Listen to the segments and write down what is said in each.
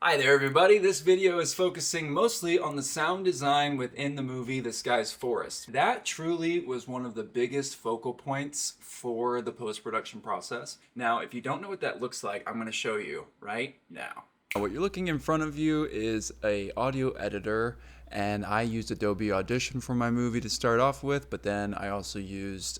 Hi there everybody, this video is focusing mostly on the sound design within the movie The Sky's Forest. That truly was one of the biggest focal points for the post-production process. Now, if you don't know what that looks like, I'm going to show you right now. What you're looking in front of you is an audio editor, and I used Adobe Audition for my movie to start off with, but then I also used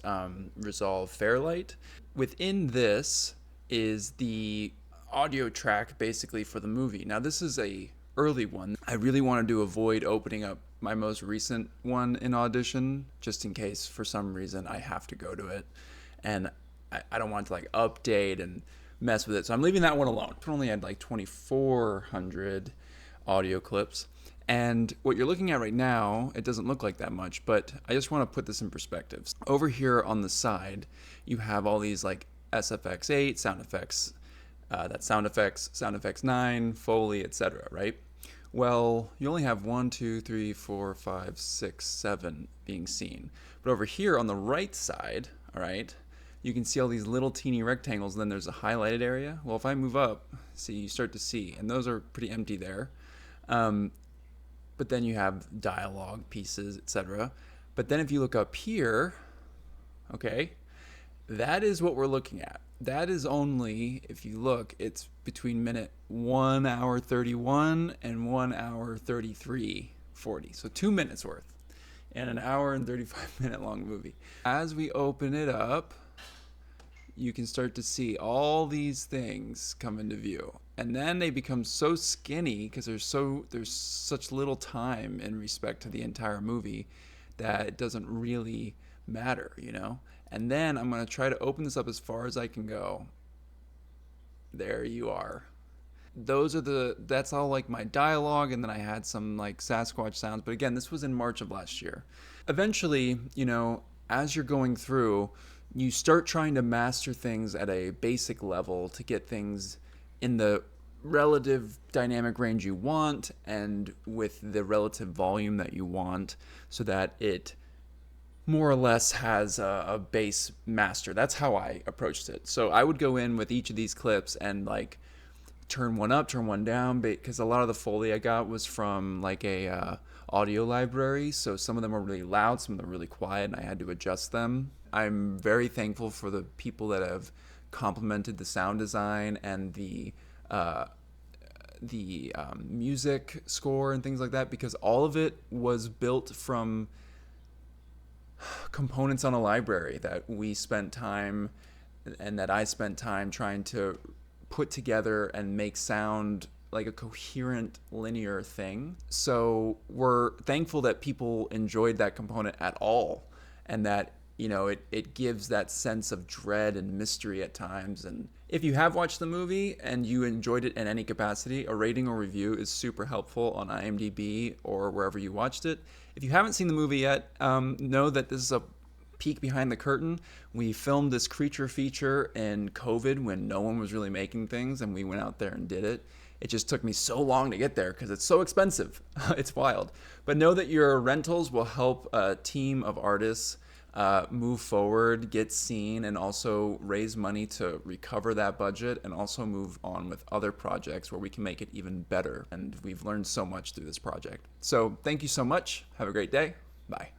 Resolve Fairlight. Within this is the audio track basically for the movie. Now this is a early one. I really wanted to avoid opening up my most recent one in Audition just in case for some reason I have to go to it and I don't want to like update and mess with it, so I'm leaving that one alone. I only had like 2,400 audio clips, and what you're looking at right now, it doesn't look like that much, but I just want to put this in perspective. Over here on the side you have all these like SFX8 sound effects, that's sound effects 9, Foley, etc., right? Well, you only have 1, 2, 3, 4, 5, 6, 7 being seen. But over here on the right side, all right, you can see all these little teeny rectangles, and then there's a highlighted area. Well, if I move up, see, you start to see, and those are pretty empty there. But then you have dialogue pieces, etc. But then if you look up here, okay, that is what we're looking at. That is only, if you look, it's between minute 1 hour 31 and 1 hour 33:40. So 2 minutes worth in an hour and 35-minute long movie. As we open it up, you can start to see all these things come into view. And then they become so skinny because there's such little time in respect to the entire movie that it doesn't really matter, you know? And then I'm going to try to open this up as far as I can go. There you are. That's all like my dialogue, and then I had some like Sasquatch sounds, but again, this was in March of last year. Eventually, you know, as you're going through, you start trying to master things at a basic level to get things in the relative dynamic range you want and with the relative volume that you want so that it more or less has a base master. That's how I approached it. So I would go in with each of these clips and like turn one up, turn one down, because a lot of the Foley I got was from like a audio library. So some of them are really loud, some of them are really quiet, and I had to adjust them. I'm very thankful for the people that have complimented the sound design and the music score and things like that, because all of it was built from components on a library that we spent time and that I spent time trying to put together and make sound like a coherent linear thing. So we're thankful that people enjoyed that component at all, and that, you know, it gives that sense of dread and mystery at times. And if you have watched the movie and you enjoyed it in any capacity, a rating or review is super helpful on IMDb or wherever you watched it. If you haven't seen the movie yet, know that this is a peek behind the curtain. We filmed this creature feature in COVID when no one was really making things, and we went out there and did it. It just took me so long to get there because it's so expensive. It's wild. But know that your rentals will help a team of artists move forward, get seen, and also raise money to recover that budget and also move on with other projects where we can make it even better. And we've learned so much through this project. So thank you so much. Have a great day. Bye.